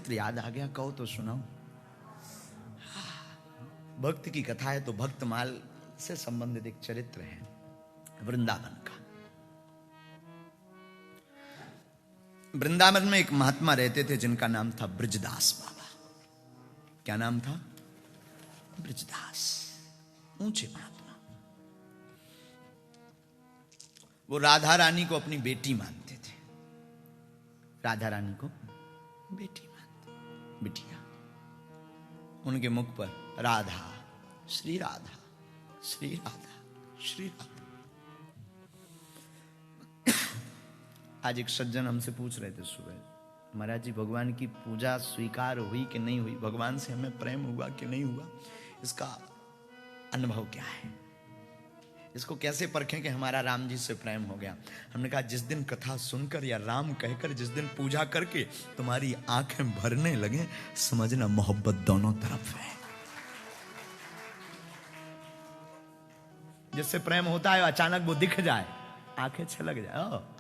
चरित्र याद आ गया, कहो तो सुनाओ। भक्त की कथा है तो भक्तमाल से संबंधित एक चरित्र है वृंदावन का। वृंदावन में एक महात्मा रहते थे जिनका नाम था ब्रजदास बाबा। क्या नाम था? ब्रजदास। ऊंचे महात्मा। वो राधा रानी को अपनी बेटी मानते थे। राधा रानी को बेटी मानते, बिटिया। उनके मुख पर राधा, श्री राधा, श्री राधा, श्री राधा। आज एक सज्जन हमसे पूछ रहे थे सुबह, महाराज जी भगवान की पूजा स्वीकार हुई कि नहीं हुई, भगवान से हमें प्रेम हुआ कि नहीं हुआ, इसका अनुभव क्या है, इसको कैसे परखें कि हमारा राम जी से प्रेम हो गया। हमने कहा जिस दिन कथा सुनकर या राम कहकर जिस दिन पूजा करके तुम्हारी आंखें भरने लगे, समझना मोहब्बत दोनों तरफ है। जिससे प्रेम होता है अचानक वो दिख जाए, आंखें छलक जाए,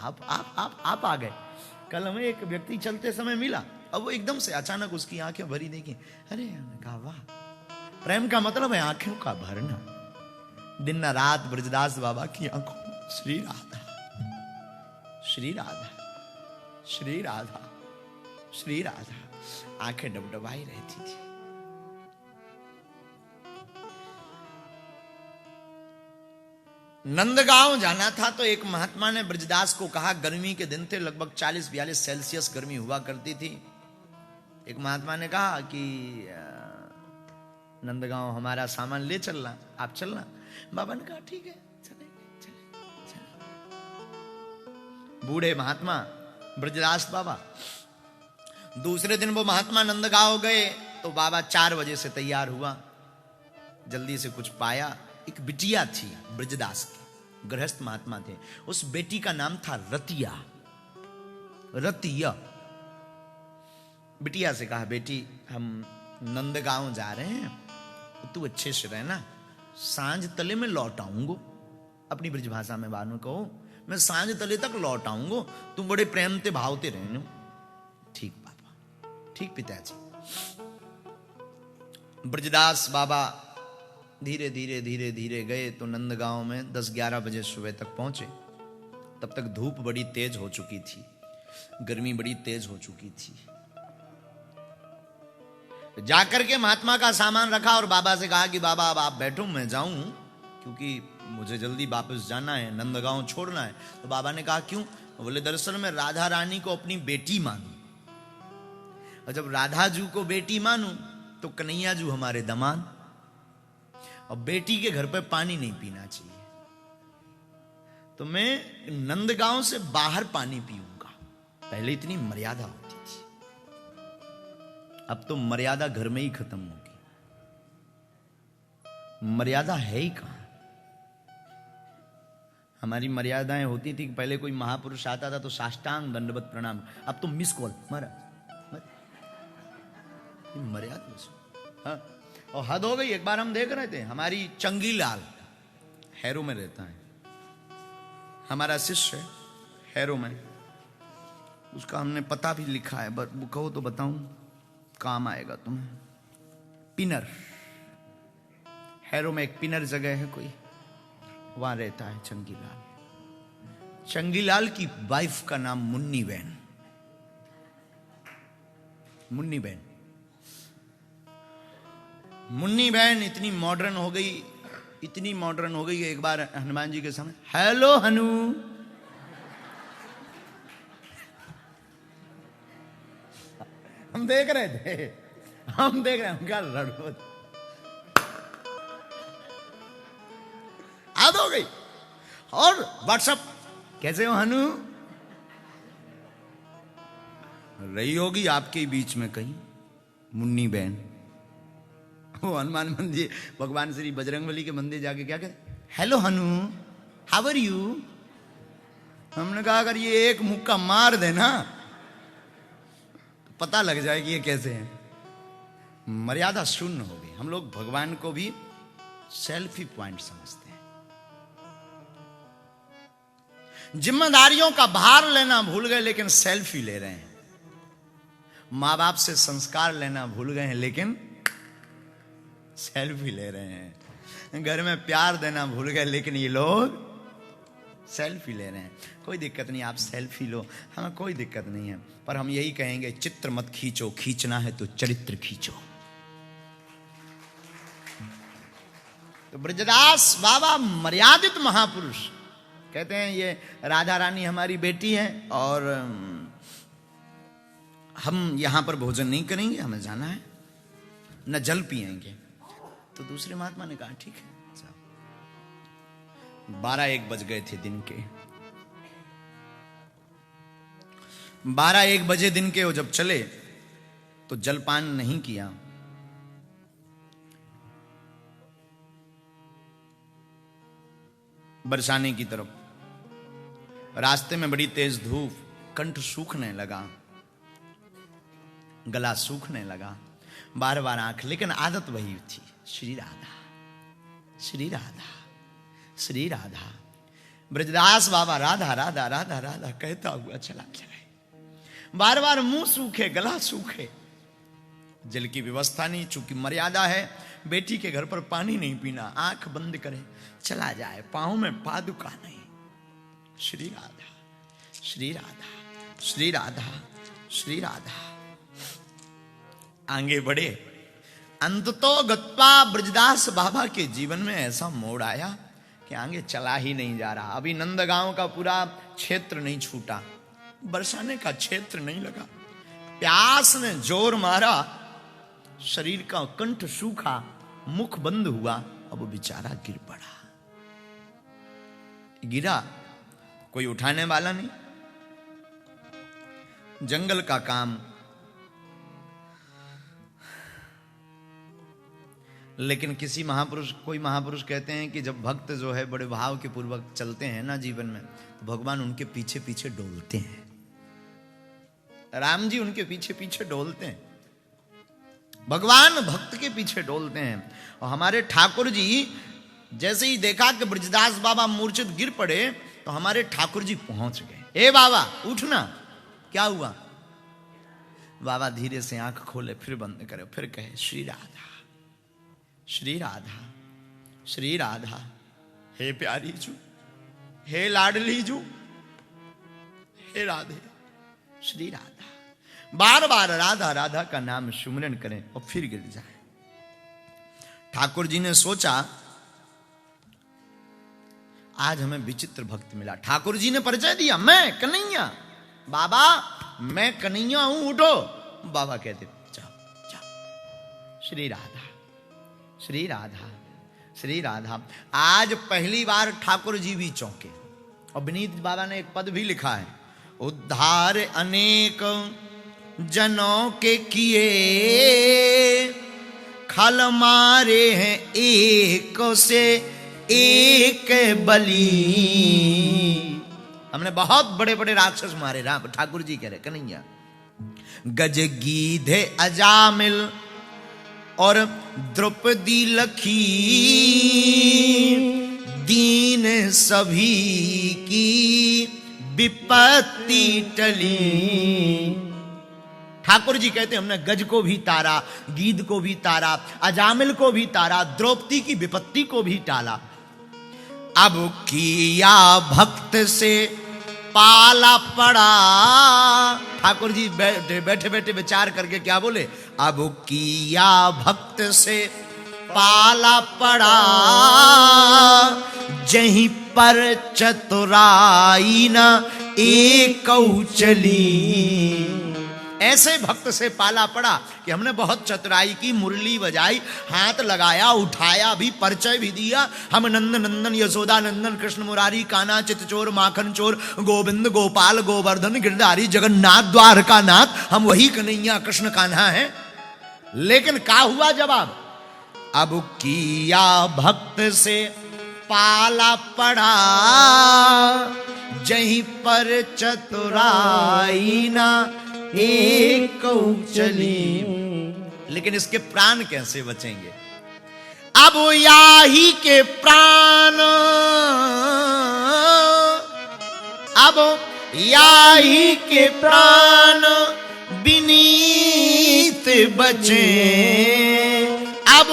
आप आ गए। कल हमें एक व्यक्ति चलते समय मिला, अब वो एकदम से अचानक उसकी आंखें भरी देखी, अरे हमने कहा वाह, प्रेम का मतलब है आंखों का भरना। दिन न रात ब्रजदास बाबा की आंखों में श्री राधा, श्री राधा, श्री राधा, श्री राधा, आंखें डबडबाई रहती थी। नंदगांव जाना था तो एक महात्मा ने ब्रजदास को कहा, गर्मी के दिन थे, लगभग 40-42 सेल्सियस गर्मी हुआ करती थी। एक महात्मा ने कहा कि नंदगांव हमारा सामान ले चलना, आप चलना। बाबा ने कहा ठीक है, चलेंगे, चलेंगे। बूढ़े महात्मा ब्रजदास बाबा। दूसरे दिन वो महात्मा नंदगांव गए तो बाबा 4 बजे से तैयार हुआ, जल्दी से कुछ पाया। एक बिटिया थी ब्रजदास की, गृहस्थ महात्मा थे, उस बेटी का नाम था रतिया। रतिया। बिटिया से कहा, बेटी हम नंदगांव जा रहे हैं, तू अच्छे से रहना, सांझ तले में लौट आऊंगो। अपनी ब्रज भाषा में बानू कहो, मैं सांझ तले तक लौट आऊंगो, तुम बड़े प्रेम ते भावते रहने। ठीक बाबा, ठीक पिताजी। ब्रजदास बाबा धीरे धीरे धीरे धीरे गए तो नंदगांव में 10-11 बजे सुबह तक पहुंचे। तब तक धूप बड़ी तेज हो चुकी थी, गर्मी बड़ी तेज हो चुकी थी। जाकर के महात्मा का सामान रखा और बाबा से कहा कि बाबा अब आप बैठो, मैं जाऊं, क्योंकि मुझे जल्दी वापस जाना है, नंदगांव छोड़ना है। तो बाबा ने कहा क्यों? बोले दरअसल मैं राधा रानी को अपनी बेटी मानूं, और जब राधा जू को बेटी मानूं तो कन्हैया जू हमारे दमाद, और बेटी के घर पे पानी नहीं पीना चाहिए, तो मैं नंदगांव से बाहर पानी पीऊंगा। पहले इतनी मर्यादा होती थी, अब तो मर्यादा घर में ही खत्म होगी। मर्यादा है ही कहां? हमारी मर्यादाएं होती थी कि पहले कोई महापुरुष आता था तो साष्टांग दंडवत प्रणाम, अब तो मिस कॉल मर्यादा। हाँ, और हद हो गई। एक बार हम देख रहे थे, हमारी चंगी लाल हैरो में रहता है, हमारा शिष्य हैरो में, उसका हमने पता भी लिखा है, वो कहो तो बताऊं, काम आएगा तुम्हें। पिनर, हैरो में एक पिनर जगह है कोई, वहां रहता है चंगीलाल। चंगीलाल की वाइफ का नाम मुन्नी बहन। मुन्नी बहन, मुन्नी बहन इतनी मॉडर्न हो गई, इतनी मॉडर्न हो गई कि एक बार हनुमान जी के सामने, हेलो हनु, हम देख रहे थे, हम देख रहे हैं, क्या लड़ो, आद हो गई। और व्हाट्सएप, कैसे हो हनु? रही होगी आपके बीच में कहीं मुन्नी बहन। वो हनुमान मंदिर, भगवान श्री बजरंगबली के मंदिर जाके क्या कहते, hello Hanu, how are you? हमने कहा अगर ये एक मुक्का मार देना तो पता लग जाए कि ये कैसे हैं। मर्यादा शून्य हो गई। हम लोग भगवान को भी सेल्फी पॉइंट समझते हैं। जिम्मेदारियों का भार लेना भूल गए, लेकिन सेल्फी ले रहे हैं। माँ बाप से संस्कार लेना भूल गए हैं, लेकिन सेल्फी ले रहे हैं। घर में प्यार देना भूल गए, लेकिन ये लोग सेल्फी ले रहे हैं। कोई दिक्कत नहीं, आप सेल्फी लो, हमें कोई दिक्कत नहीं है, पर हम यही कहेंगे चित्र मत खींचो, खींचना है तो चरित्र खींचो। तो ब्रजदास बाबा मर्यादित महापुरुष कहते हैं ये राधा रानी हमारी बेटी है और हम यहां पर भोजन नहीं करेंगे, हमें जाना है, न जल पिएंगे। तो दूसरे महात्मा ने कहा ठीक है। 12-1 बज गए थे दिन के। 12-1 बजे दिन के वो जब चले तो जलपान नहीं किया। बरसाने की तरफ, रास्ते में बड़ी तेज धूप, कंठ सूखने लगा, गला सूखने लगा, बार बार आंख, लेकिन आदत वही थी, श्री राधा श्री राधा श्री राधा। ब्रजदास बाबा राधा राधा राधा राधा कहता हुआ चला जाए, बार बार मुंह सूखे, गला सूखे, जल की व्यवस्था नहीं, चूंकि मर्यादा है, बेटी के घर पर पानी नहीं पीना, आंख बंद करे चला जाए, पांव में पादुका नहीं। श्री राधा श्री राधा श्री राधा श्री राधा। आगे बढ़े, अंततो गत्वा ब्रजदास बाबा के जीवन में ऐसा मोड़ आया कि आगे चला ही नहीं जा रहा। अभी नंदगांव का पूरा क्षेत्र नहीं छूटा, बरसाने का क्षेत्र नहीं लगा, प्यास ने जोर मारा, शरीर का कंठ सूखा, मुख बंद हुआ, अब बेचारा गिर पड़ा। गिरा, कोई उठाने वाला नहीं, जंगल का काम, लेकिन किसी महापुरुष, कोई महापुरुष कहते हैं कि जब भक्त जो है बड़े भाव के पूर्वक चलते हैं ना जीवन में, तो भगवान उनके पीछे पीछे डोलते हैं। राम जी उनके पीछे पीछे डोलते हैं, भगवान भक्त के पीछे डोलते हैं। और हमारे ठाकुर जी जैसे ही देखा कि ब्रजदास बाबा मूर्छित गिर पड़े, तो हमारे ठाकुर जी पहुंच गए। ए बाबा उठना, क्या हुआ? बाबा धीरे से आंख खोले, फिर बंद करे, फिर कहे श्री राधा श्री राधा श्री राधा। हे प्यारी जू, हे लाडली जू, हे राधे श्री राधा। बार बार राधा राधा का नाम सुमरन करें और फिर गिर जाए। ठाकुर जी ने सोचा आज हमें विचित्र भक्त मिला। ठाकुर जी ने परिचय दिया, मैं कन्हैया, बाबा मैं कन्हैया हूं, उठो। बाबा कहते जाओ जाओ। श्री राधा श्री राधा श्री राधा। आज पहली बार ठाकुर जी भी चौंके। और विनीत बाबा ने एक पद भी लिखा है, उद्धार अनेक जनों के किए, खल मारे हैं एक से एक बली। हमने बहुत बड़े बड़े राक्षस मारे, ठाकुर जी कह रहे कन्हैया। गज गीधे अजामिल और द्रौपदी लखी, दीन सभी की विपत्ति टली। ठाकुर जी कहते हमने गज को भी तारा, गीध को भी तारा, अजामिल को भी तारा, द्रौपदी की विपत्ति को भी टाला। अब किया भक्त से पाला पड़ा। ठाकुर जी बैठे बैठे विचार करके क्या बोले, अब किया भक्त से पाला पड़ा, जहीं पर चतुराई न एक चली। ऐसे भक्त से पाला पड़ा कि हमने बहुत चतुराई की, मुरली बजाई, हाथ लगाया, उठाया भी, परिचय भी दिया। हम नंद नंदन यशोदा नंदन कृष्ण मुरारी कान्हा चितचोर माखन चोर गोविंद गोपाल गोवर्धन गिरधारी जगन्नाथ द्वारका नाथ, हम वही कन्हैया कृष्ण कान्हा हैं। लेकिन क्या हुआ जवाब, अब किया भक्त से पाला पड़ा, जहीं पर चतुराई ना एक चली। लेकिन इसके प्राण कैसे बचेंगे? अब याही के प्राण, अब याही के प्राण विनीत बचे, अब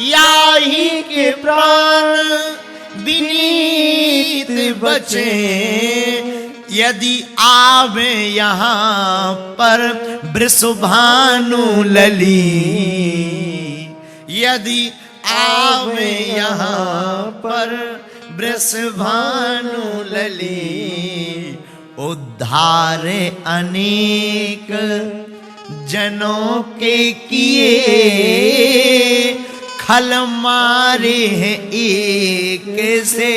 याही के प्राण विनीत बचे, यदि आवे यहाँ पर वृषभानु लली, यदि आवे यहाँ पर वृषभानु लली, उद्धारे अनेक जनों के किए, खल मारे हैं एक से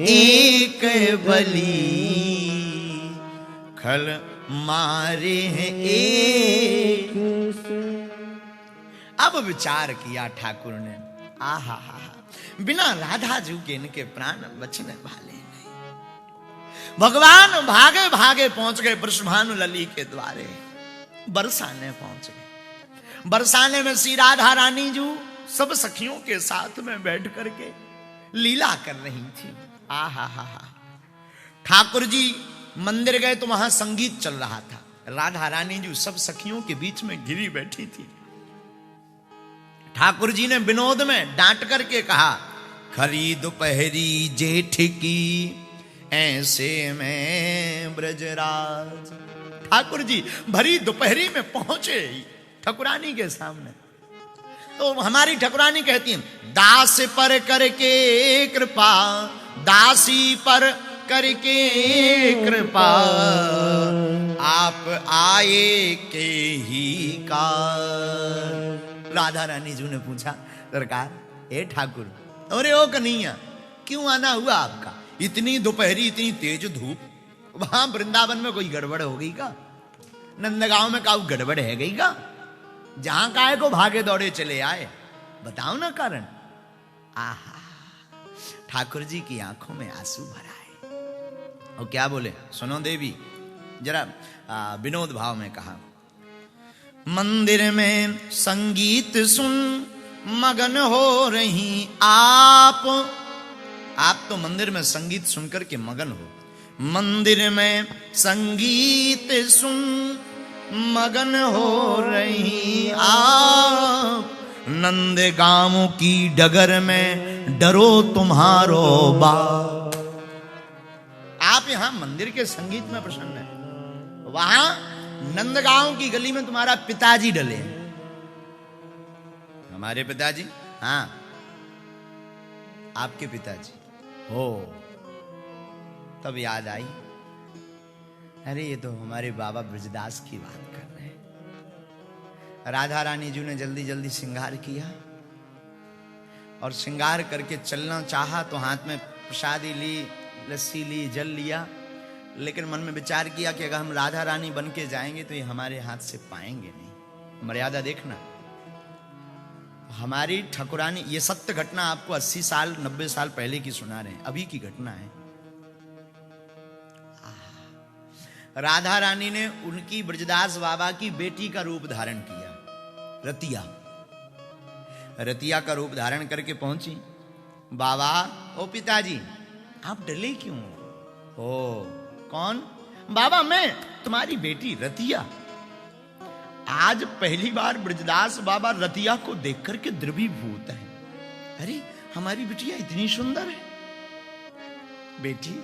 एक बली, खल मारे हैं एक से। अब विचार किया ठाकुर ने, आहा हा, बिना राधा जी के इनके प्राण बचने वाले नहीं। भगवान भागे भागे पहुंच गए वृषभानु लली के द्वारे, बरसाने पहुंच गए। बरसाने में श्री राधा रानी जी सब सखियों के साथ में बैठ करके लीला कर रही थी। आहा हा हा। ठाकुर जी मंदिर गए तो वहां संगीत चल रहा था। राधा रानी जी सब सखियों के बीच में घिरी बैठी थी। ठाकुर जी ने विनोद में डांट करके कहा, खरी दोपहरी जेठ की ऐसे में ब्रजराज। ठाकुर जी भरी दोपहरी में पहुंचे ठकुरानी के सामने, तो हमारी ठकुरानी कहती है, दास पर करके कृपा, दासी पर करके कृपा, आप आए के ही कार। राधा रानी जी ने पूछा, सरकार ए ठाकुर, अरे ओ कन्हैया क्यों आना हुआ आपका? इतनी दोपहरी, इतनी तेज धूप, वहां वृंदावन में कोई गड़बड़ हो गई का? नंदगांव में काऊ गड़बड़ है गई का? जहां काय को भागे दौड़े चले आए, बताओ ना कारण। आहा, ठाकुर जी की आंखों में आंसू भरा है। और क्या बोले सुनो देवी, जरा विनोद भाव में कहा, मंदिर में संगीत सुन मगन हो रही आप तो मंदिर में संगीत सुनकर के मगन हो। मंदिर में संगीत सुन मगन हो रही आप, नंदगांव की डगर में डरो तुम्हारो बाप। आप यहां मंदिर के संगीत में प्रसन्न है, वहां नंदगांव की गली में तुम्हारा पिताजी डले। हमारे पिताजी? हाँ, आपके पिताजी हो। तब याद आई, अरे ये तो हमारे बाबा ब्रजदास की बात कर रहे हैं। राधा रानी जी ने जल्दी जल्दी श्रृंगार किया और श्रृंगार करके चलना चाहा तो हाथ में प्रसादी ली, लस्सी ली, जल लिया, लेकिन मन में विचार किया कि अगर हम राधा रानी बन के जाएंगे तो ये हमारे हाथ से पाएंगे नहीं। मर्यादा देखना, हमारी ठकुरानी, ये सत्य घटना आपको 80 साल 90 साल पहले की सुना रहे हैं, अभी की घटना है। राधा रानी ने उनकी ब्रजदास बाबा की बेटी का रूप धारण किया, रतिया। रतिया का रूप धारण करके पहुंची। बाबा, ओ पिताजी आप डले क्यों? ओ कौन? बाबा मैं तुम्हारी बेटी रतिया। आज पहली बार ब्रजदास बाबा रतिया को देख करके द्रवीभूत है। अरे हमारी बिटिया इतनी सुंदर है। बेटी,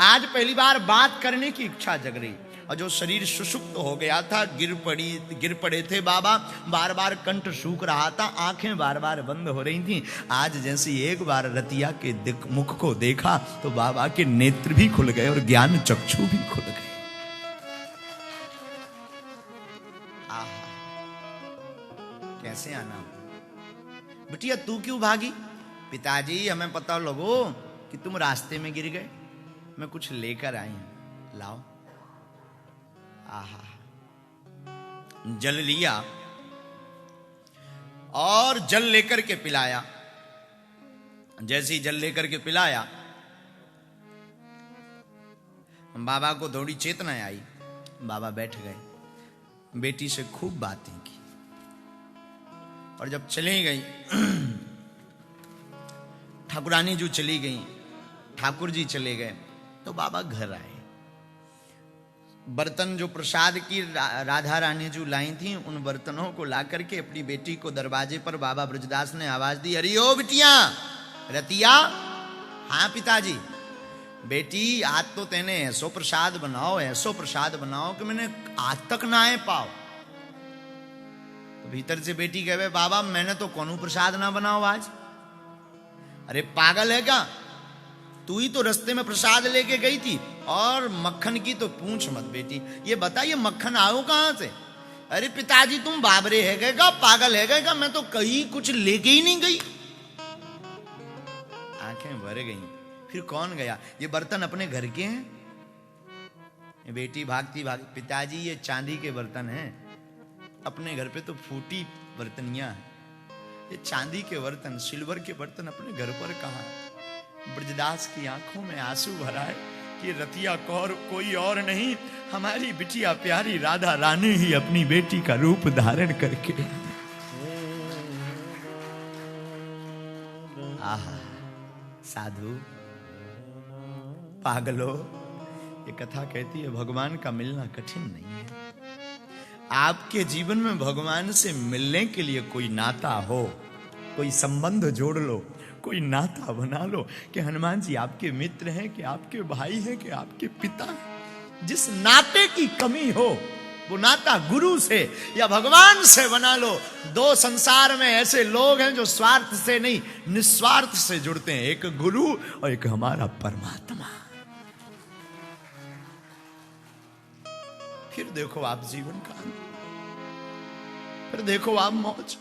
आज पहली बार बात करने की इच्छा जग रही, और जो शरीर सुषुप्त हो गया था, गिर पड़े थे बाबा, बार बार कंठ सूख रहा था, आंखें बार बार बंद हो रही थीं। आज जैसे एक बार रतिया के मुख को देखा तो बाबा के नेत्र भी खुल गए और ज्ञान चक्षु भी खुल गए। कैसे आना? बिटिया तू क्यों भागी? पिताजी हमें पता लगो कि तुम रास्ते में गिर गए, मैं कुछ लेकर आई हूं, लाओ। आहा, जल लिया और जल लेकर के पिलाया। जैसे ही जल लेकर के पिलाया, बाबा को थोड़ी चेतना आई। बाबा बैठ गए, बेटी से खूब बातें की, और जब चली गई, ठाकुरानी जी चली गई, ठाकुर जी चले गए, तो बाबा घर आए। बर्तन जो प्रसाद की राधा रानी जो लाई थी, उन बर्तनों को ला करके अपनी बेटी को दरवाजे पर बाबा ब्रजदास ने आवाज दी, अरे ओ बिटिया रतिया। हाँ पिताजी। बेटी आज तो तेने ऐसो प्रसाद बनाओ कि मैंने आज तक ना आए पाओ। तो भीतर से बेटी कहे, बाबा मैंने तो कौन प्रसाद ना बनाओ आज। अरे पागल है क्या, तू ही तो रास्ते में प्रसाद लेके गई थी, और मक्खन की तो पूछ मत बेटी। ये बता ये मक्खन आओ कहां से। अरे पिताजी तुम बाबरे है गए का, पागल है गए का, मैं तो कहीं कुछ लेके ही नहीं गई। आंखें भर गई। फिर कौन गया, ये बर्तन अपने घर के हैं। बेटी भागती पिताजी ये चांदी के बर्तन हैं, अपने घर पे तो फूटी बर्तनियां हैं, ये चांदी के बर्तन, सिल्वर के बर्तन अपने घर पर कहां। ब्रजदास की आंखों में आंसू भरा है कि रतिया कौर कोई और नहीं, हमारी बिटिया प्यारी राधा रानी ही अपनी बेटी का रूप धारण करके। आहा साधु पागलो, ये कथा कहती है भगवान का मिलना कठिन नहीं है। आपके जीवन में भगवान से मिलने के लिए कोई नाता हो, कोई संबंध जोड़ लो, कोई नाता बना लो कि हनुमान जी आपके मित्र हैं, कि आपके भाई हैं, कि आपके पिता हैं। जिस नाते की कमी हो वो नाता गुरु से या भगवान से बना लो। दो संसार में ऐसे लोग हैं जो स्वार्थ से नहीं निस्वार्थ से जुड़ते हैं, एक गुरु और एक हमारा परमात्मा। फिर देखो आप जीवन का, फिर देखो आप मौज।